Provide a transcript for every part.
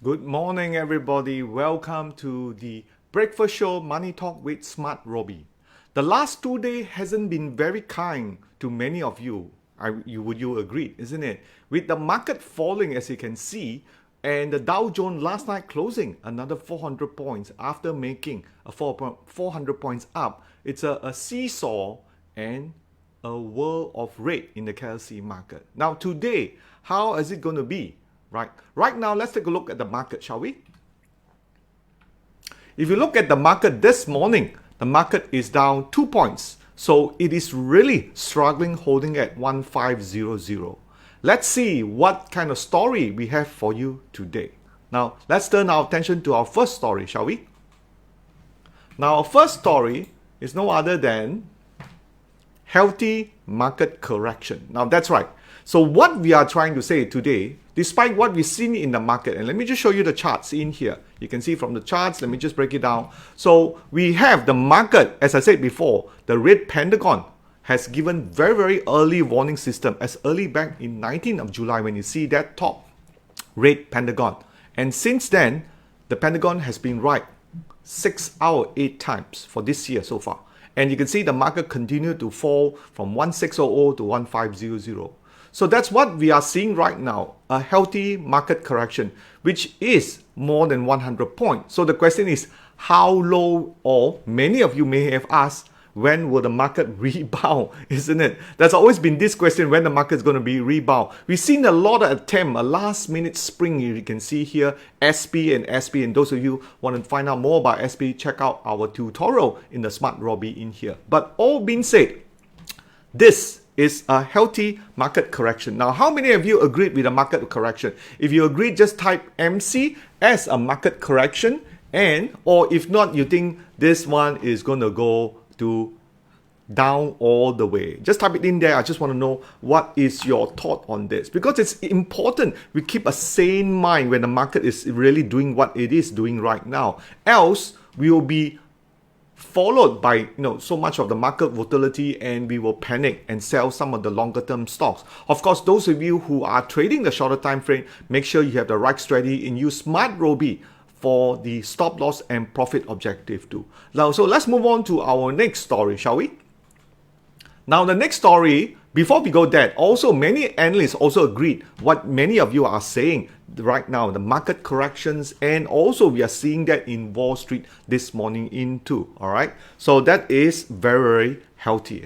Good morning, everybody. Welcome to the breakfast show Money Talk with SmartRobie. The last 2 days hasn't been very kind to many of you. Would you agree, isn't it? With the market falling, as you can see, and the Dow Jones last night closing another 400 points after making a 400 points up. It's a seesaw and a whirl of red in the KLSE market. Now today, how is it going to be? Right now, let's take a look at the market, shall we? If you look at the market this morning, the market is down 2 points. So it is really struggling, holding at 1500. Let's see what kind of story we have for you today. Now, let's turn our attention to our first story, shall we? Now, our first story is no other than healthy market correction. Now, that's right. So what we are trying to say today, despite what we've seen in the market, and let me just show you the charts in here. You can see from the charts, let me just break it down. So we have the market, as I said before, the red pentagon has given very early warning system as early back in 19th of July when you see that top red pentagon. And since then, the pentagon has been right 6 out of 8 times for this year so far. And you can see the market continued to fall from 1600 to 1500. So that's what we are seeing right now, a healthy market correction, which is more than 100 points. So the question is, how low, or many of you may have asked, when will the market rebound, isn't it? There's always been this question, when the market is going to be rebound. We've seen a lot of attempt, a last minute spring, you can see here, SP, and those of you want to find out more about SP, check out our tutorial in the SmartRobie in here. But all being said, this is a healthy market correction. Now, how many of you agreed with the market correction? If you agree, just type MC as a market correction, or if not, you think this one is going to go to down all the way. Just type it in there. I just want to know what is your thought on this, because it's important we keep a sane mind when the market is really doing what it is doing right now. Else, we will be followed by so much of the market volatility, and we will panic and sell some of the longer term stocks. Of course, those of you who are trading the shorter time frame, make sure you have the right strategy and use SmartRobie for the stop loss and profit objective too. Now, so let's move on to our next story, shall we? Now, the next story, before we go there, also many analysts also agreed what many of you are saying right now, the market corrections, and also we are seeing that in Wall Street this morning in too. All right, so that is very healthy.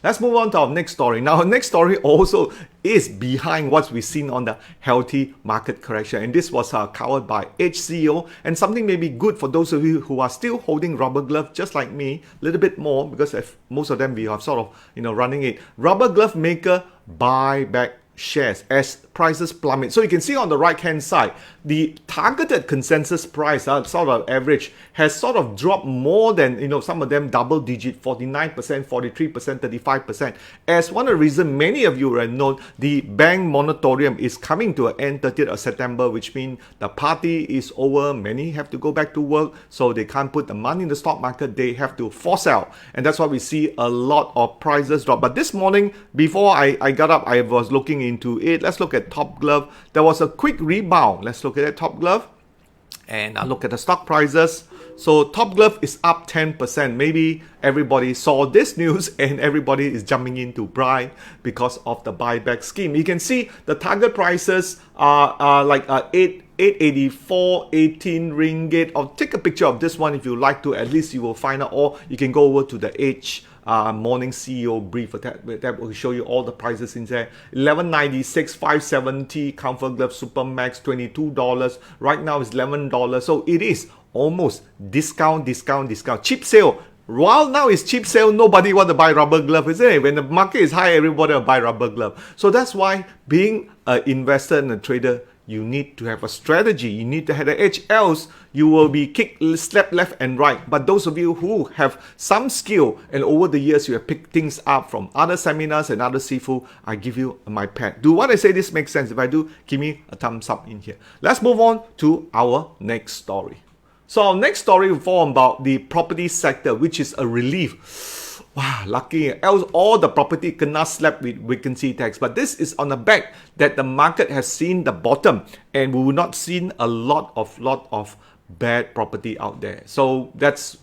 Let's move on to our next story. Now, our next story also is behind what we've seen on the healthy market correction, and this was covered by HCO, and something may be good for those of you who are still holding rubber glove, just like me, a little bit more, because if most of them we are sort of running it. Rubber glove maker Buyback shares as prices plummet. So you can see on the right hand side, the targeted consensus price, sort of average, has sort of dropped more than some of them double digit, 49%, 43%, 35%. As one of the reasons many of you have known, the bank moratorium is coming to an end 30th of September, which means the party is over. Many have to go back to work, so they can't put the money in the stock market. They have to force out, and that's why we see a lot of prices drop. But this morning, before I got up, I was looking into it. Let's look at TopGlove. There was a quick rebound. Let's look at that TopGlove, and I look at the stock prices. So TopGlove is up 10%. Maybe everybody saw this news and everybody is jumping into buy because of the buyback scheme. You can see the target prices are like 884, 18 ringgit. I'll take a picture of this one if you like to. At least you will find out, or you can go over to the Edge morning CEO brief. That will show you all the prices in there. 11.96, 570 Comfort Glove Super Max, $22. Right now it's $11. So it is almost discount. Cheap sale. While now it's cheap sale, nobody want to buy rubber glove, isn't it? When the market is high, everybody will buy rubber glove. So that's why being an investor and a trader, you need to have a strategy. You need to have an edge, else you will be kicked, slapped left and right. But those of you who have some skill and over the years you have picked things up from other seminars and other seafood, I give you my pad. Do what I say this makes sense? If I do, give me a thumbs up in here. Let's move on to our next story. So our next story will fall about the property sector, which is a relief. Wow, lucky. Else all the property cannot slap with vacancy tax. But this is on the back that the market has seen the bottom, and we will not seen a lot of bad property out there. So that's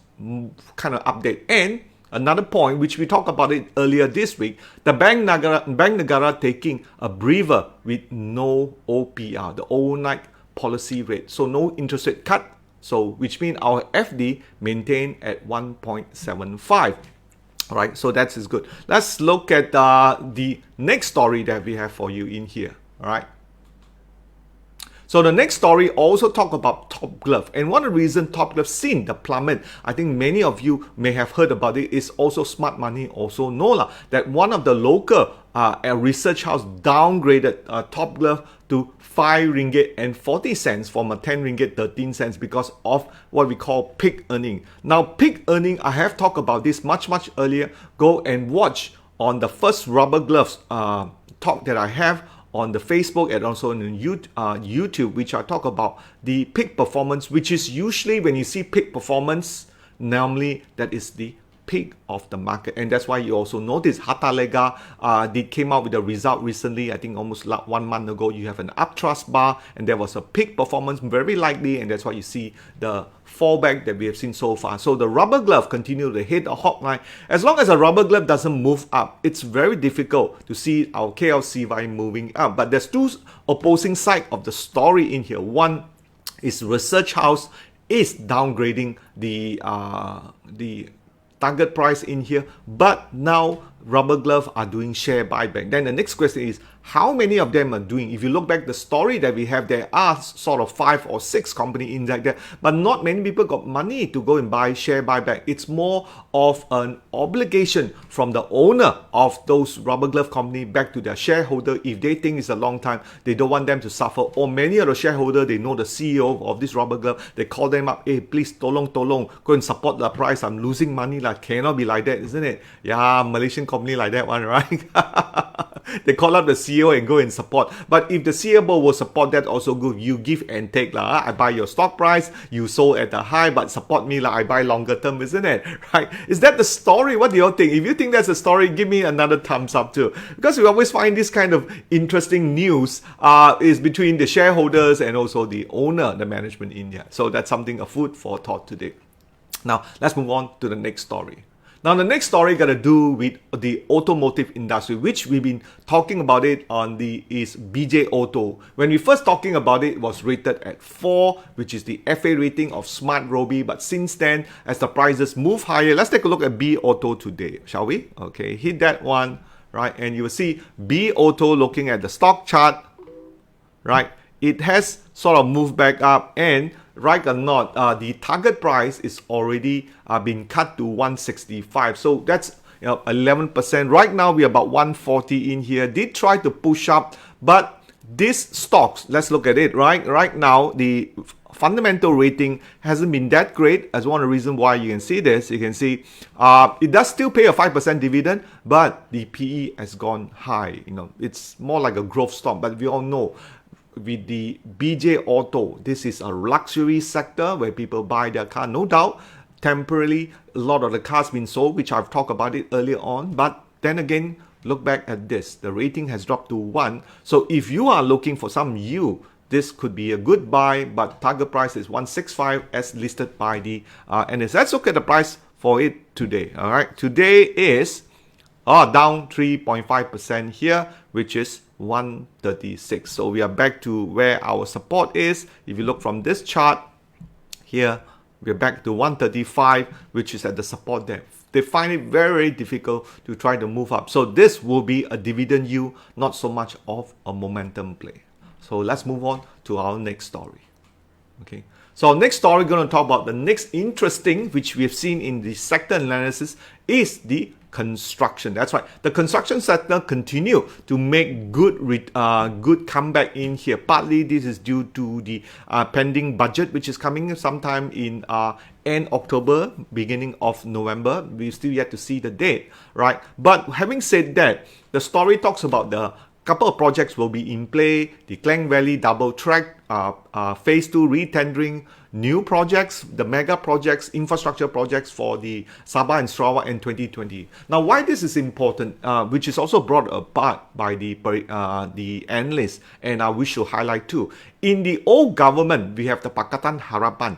kind of update. And another point, which we talked about it earlier this week, the Bank Negara taking a breather with no OPR, the overnight policy rate. So no interest rate cut. So which means our FD maintained at 1.75. All right, so that is good. Let's look at the next story that we have for you in here. All right. So the next story also talk about TopGlove, and one of the reasons TopGlove seen the plummet, I think many of you may have heard about it, is also smart money also know that one of the local research house downgraded TopGlove to 5 ringgit and 40 cents from a 10 ringgit 13 cents because of what we call peak earning. Now peak earning, I have talked about this much earlier. Go and watch on the first rubber gloves talk that I have on the Facebook and also on YouTube, which I talk about the peak performance, which is usually when you see peak performance, normally that is the peak of the market. And that's why you also notice Hatalega they came out with a result recently, I think almost 1 month ago. You have an upthrust bar and there was a peak performance very likely, and that's why you see the fallback that we have seen so far. So the rubber glove continue to hit a hawk line. As long as a rubber glove doesn't move up, it's very difficult to see our KLSE moving up. But there's two opposing sides of the story in here. One is research house is downgrading the target price in here, but now rubber glove are doing share buyback. Then the next question is, how many of them are doing? If you look back the story that we have, there are sort of 5 or 6 company in there, but not many people got money to go and buy share buyback. It's more of an obligation from the owner of those rubber glove company back to their shareholder. If they think it's a long time, they don't want them to suffer. Or many of the shareholder, they know the CEO of this rubber glove, they call them up, hey, please tolong, go and support the price. I'm losing money. Like, cannot be like that, isn't it? Yeah, Malaysian company like that one, right? They call up the CEO and go and support. But if the CEO will support, that also good. You give and take. I buy your stock price, you sold at the high, but support me I buy longer term, isn't it? Right? Is that the story? What do you think? If you think that's a story, give me another thumbs up too. Because we always find this kind of interesting news is between the shareholders and also the owner, the management in here. So that's something, a food for thought today. Now, let's move on to the next story. Now, the next story got to do with the automotive industry, which we've been talking about it on is BJ Auto. When we first talking about it, it was rated at 4, which is the FA rating of SmartRobie. But since then, as the prices move higher, let's take a look at BAuto today, shall we? Okay, hit that one, right? And you will see BAuto looking at the stock chart, right? It has sort of moved back up, and right or not, the target price is already been cut to 165. So that's 11%. Right now we're about 140 in here. Did try to push up, but these stocks, let's look at it. Right now the fundamental rating hasn't been that great. As one of the reasons why you can see this, you can see it does still pay a 5% dividend, but the PE has gone high. It's more like a growth stock. But we all know, with the BJ Auto, this is a luxury sector where people buy their car. No doubt, temporarily, a lot of the cars been sold, which I've talked about it earlier on. But then again, look back at this. The rating has dropped to 1. So if you are looking for some yield, this could be a good buy, but target price is 165 as listed by the NS. Let's look at the price for it today. All right, today is down 3.5% here, which is 136. So we are back to where our support is. If you look from this chart here, we're back to 135, which is at the support there. They find it very difficult to try to move up. So this will be a dividend yield, not so much of a momentum play. So let's move on to our next story. Okay. So next story, we're going to talk about the next interesting, which we have seen in the sector analysis, is the construction. That's right. The construction sector continue to make good comeback in here. Partly this is due to the pending budget, which is coming sometime in end October, beginning of November. We still yet to see the date, right? But having said that, the story talks about the couple of projects will be in play. The Klang Valley double track, phase 2 re-tendering, new projects, the mega projects, infrastructure projects for the Sabah and Sarawak in 2020. Now, why this is important, which is also brought apart by the analysts, and I wish to highlight too. In the old government, we have the Pakatan Harapan.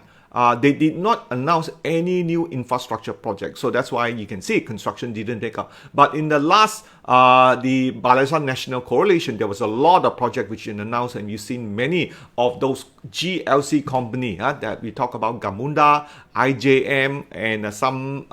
They did not announce any new infrastructure project. So that's why you can see construction didn't take up. But in the last, the Balasan National Coalition, there was a lot of projects which you announced, and you've seen many of those GLC company that we talk about, Gamunda, IJM, and some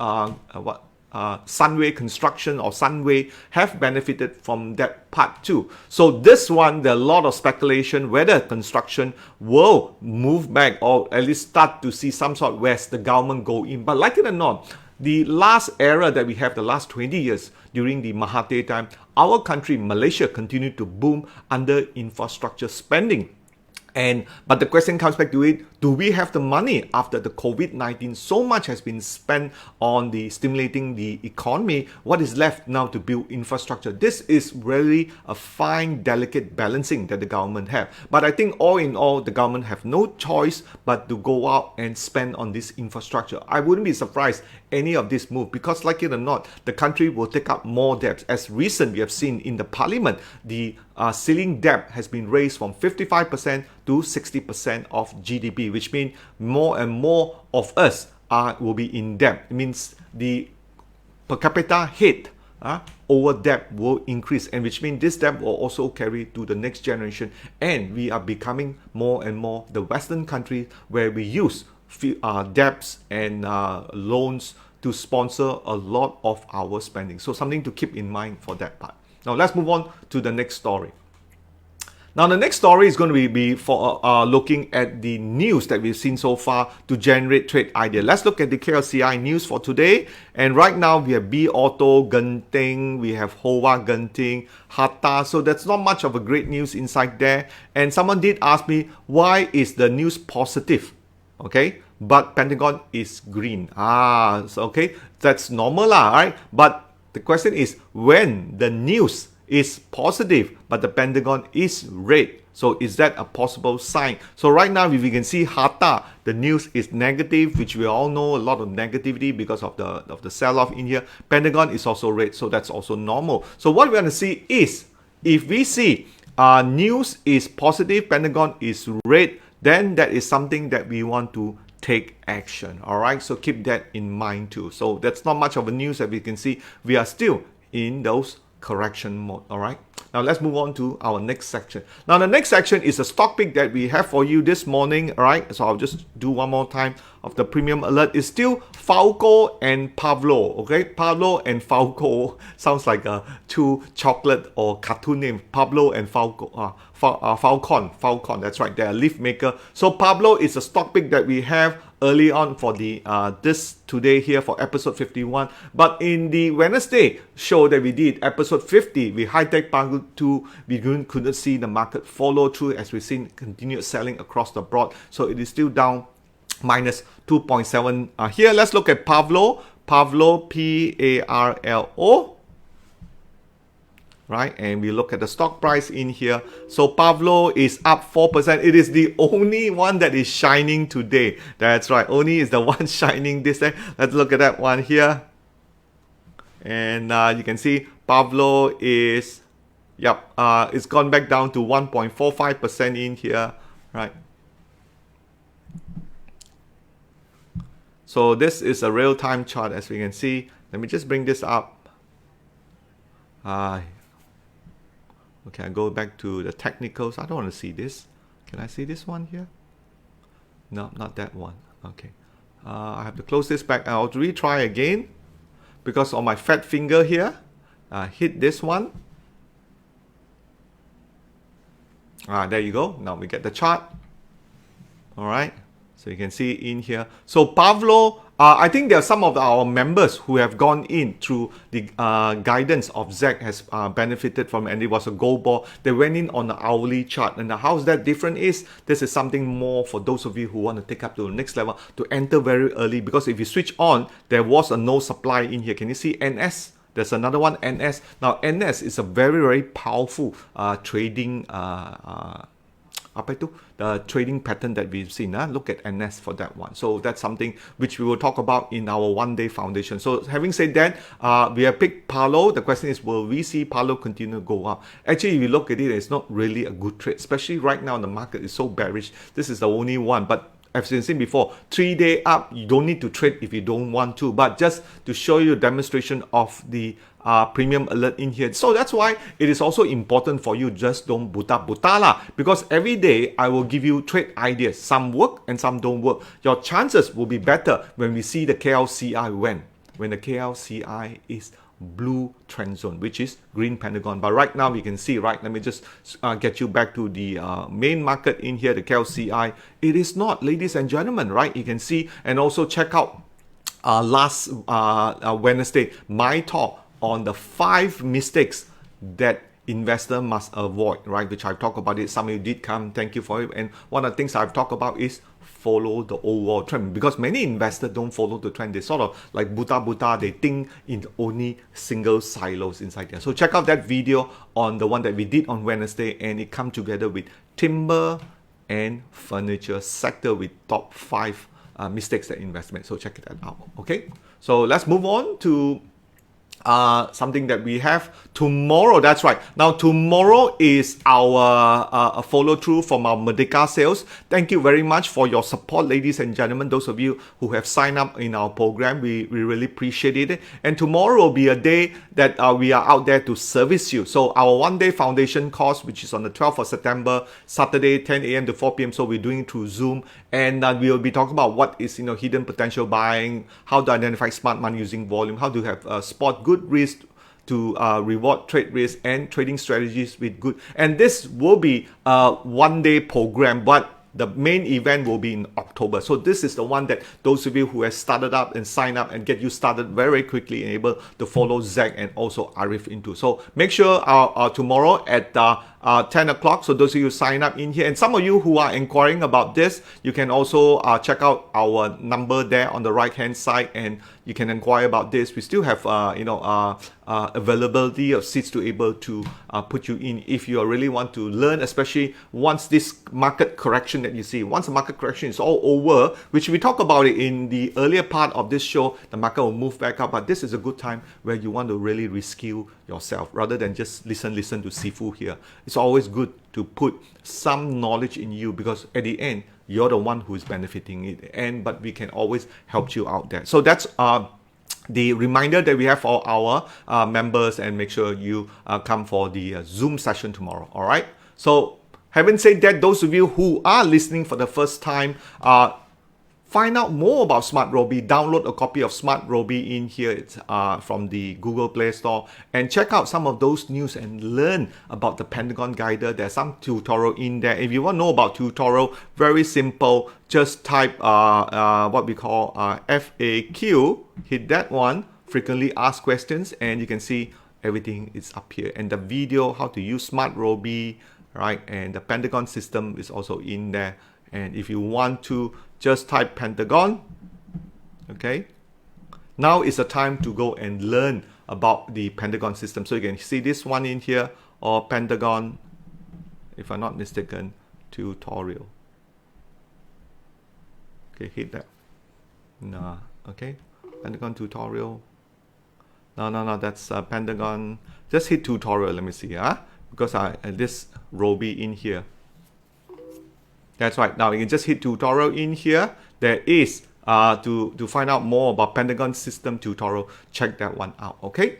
Sunway Construction or Sunway have benefited from that part too. So this one, there are a lot of speculation whether construction will move back or at least start to see some sort where's the government go in. But like it or not, the last era that we have, the last 20 years during the Mahathir time, our country, Malaysia, continued to boom under infrastructure spending. But the question comes back to it, do we have the money after the COVID-19? So much has been spent on the stimulating the economy. What is left now to build infrastructure? This is really a fine, delicate balancing that the government have. But I think all in all, the government have no choice but to go out and spend on this infrastructure. I wouldn't be surprised any of this move, because like it or not, the country will take up more debts. As recent, we have seen in the parliament, the ceiling debt has been raised from 55% to 60% of GDP, which means more and more of us will be in debt. It means the per capita hit over debt will increase, and which means this debt will also carry to the next generation, and we are becoming more and more the Western country where we use debts and loans to sponsor a lot of our spending. So something to keep in mind for that part. Now let's move on to the next story. Now the next story is going to be for looking at the news that we've seen so far to generate trade idea. Let's look at the KLCI news for today. And right now we have BAuto, Genting, we have Hoa Genting, Hatta. So that's not much of a great news inside there. And someone did ask me, why is the news positive? Okay, but Pentagon is green. So okay, that's normal right? But the question is, when the news is positive but the Pentagon is red, so is that a possible sign? So right now, if you can see Hatta, the news is negative, which we all know a lot of negativity because of the sell-off in here. Pentagon is also red, so that's also normal. So what we're going to see is, if we see news is positive, Pentagon is red, then that is something that we want to take action. All right, so keep that in mind too. So that's not much of a news that we can see. We are still in those correction mode. All right, now let's move on to our next section. Now the next section is a stock pick that we have for you this morning. All right, so I'll just do one more time of the premium alert. Is still Falco and Pablo. Okay, Pablo and Falco sounds like a two chocolate or cartoon name. Pablo and Falco. Falcon, that's right, they're a leaf maker. So Pablo is a stock pick that we have early on for the this today here for episode 51. But in the Wednesday show that we did, episode 50, we high-tech Parlo 2, we couldn't see the market follow through as we've seen continued selling across the board. So it is still down minus 2.7. Here, let's look at Parlo, Parlo. Right, and we look at the stock price in here. So Parlo is up 4%. It is the only one that is shining today. That's right, only is the one shining this day. Let's look at that one here. And you can see Parlo is, it's gone back down to 1.45% in here, right? So this is a real-time chart, as we can see. Let me just bring this up. Okay, I go back to the technicals. I don't want to see this. Can I see this one here? No, not that one. Okay. I have to close this back. I'll retry again because on my fat finger here, hit this one. There you go. Now we get the chart. All right. So you can see in here. So Parlo, I think there are some of our members who have gone in through the guidance of Zac has benefited from, and it was a gold ball. They went in on the hourly chart. And how's that different is, this is something more for those of you who want to take up to the next level, to enter very early, because if you switch on, there was a no supply in here. Can you see NS? There's another one, NS. Now, NS is a very, very powerful trading apa itu, the trading pattern that we've seen. Look at NS for that one. So that's something which we will talk about in our one-day foundation. So having said that, we have picked Parlo. The question is, will we see Parlo continue to go up? Actually, if you look at it, it's not really a good trade, especially right now the market is so bearish. This is the only one, but I've seen before, 3-day up, you don't need to trade if you don't want to, but just to show you a demonstration of the premium alert in here. So that's why it is also important for you, just don't buta lah, because every day I will give you trade ideas. Some work and some don't work. Your chances will be better when we see the KLCI when the KLCI is blue trend zone, which is green pentagon. But right now we can see, right, let me just get you back to the main market in here, the KLCI. It is not, ladies and gentlemen, right? You can see, and also check out last Wednesday my talk on the 5 mistakes that investor must avoid, right? Which I've talked about it. Some of you did come, thank you for it. And one of the things I've talked about is follow the overall trend, because many investors don't follow the trend. They sort of like buta, they think in only single silos inside there. So check out that video on the one that we did on Wednesday, and it come together with timber and furniture sector with top 5 mistakes that investment. So check it out. Okay, so let's move on to something that we have tomorrow. That's right. Now tomorrow is our follow through from our Merdeka sales. Thank you very much for your support, ladies and gentlemen. Those of you who have signed up in our program, we really appreciate it. And tomorrow will be a day that we are out there to service you. So our one-day foundation course, which is on the 12th of September, Saturday, 10 a.m. to 4 p.m. So we're doing it through Zoom, and we will be talking about what is hidden potential buying, how to identify smart money using volume, how to have spot good risk to reward trade risk, and trading strategies with good. And this will be a one-day program, but the main event will be in October. So this is the one that those of you who have started up and signed up and get you started very quickly and able to follow Zac and also Arif into. So make sure tomorrow at 10 o'clock. So those of you who sign up in here, and some of you who are inquiring about this, you can also check out our number there on the right hand side, and you can inquire about this. We still have availability of seats to able to put you in if you really want to learn, especially once this market correction that you see, once the market correction is all over, which we talk about it in the earlier part of this show, the market will move back up. But this is a good time where you want to really reskill yourself rather than just listen to Sifu here. It's always good to put some knowledge in you, because at the end you're the one who is benefiting it, but we can always help you out there. So that's the reminder that we have for our members, and make sure you come for the Zoom session tomorrow. All right, so having said that, those of you who are listening for the first time, find out more about SmartRobie. Download a copy of SmartRobie in here. It's from the Google Play Store, and check out some of those news and learn about the Pentagon Guider. There's some tutorial in there. If you want to know about tutorial, very simple. Just type what we call FAQ. Hit that one, frequently asked questions, and you can see everything is up here. And the video, how to use SmartRobie, right? And the Pentagon system is also in there. And if you want to, just type Pentagon. Okay, now is the time to go and learn about the Pentagon system. So you can see this one in here, or Pentagon, if I'm not mistaken, tutorial. Okay, hit that. No, okay, Pentagon tutorial. No, that's Pentagon. Just hit tutorial. Let me see, because this Robie in here. That's right. Now you can just hit tutorial in here. There is to find out more about Pentagon system tutorial. Check that one out. Okay,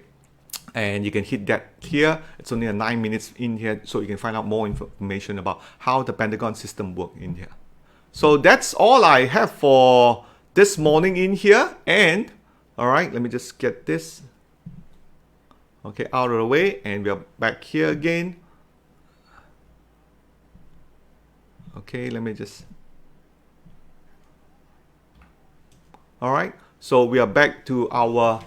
and you can hit that here. It's only 9 minutes in here, so you can find out more information about how the Pentagon system works in here. So that's all I have for this morning in here. And all right, let me just get this out of the way, and we are back here again. Okay, let me just. All right, so we are back to our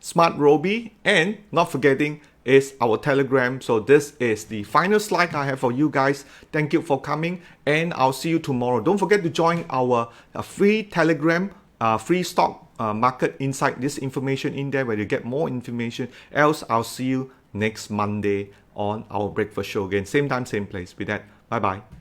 SmartRobie, and not forgetting is our Telegram. So this is the final slide I have for you guys. Thank you for coming, and I'll see you tomorrow. Don't forget to join our free Telegram free stock market insight, this information in there where you get more information. Else, I'll see you next Monday on our breakfast show again. Same time, same place. With that, bye-bye.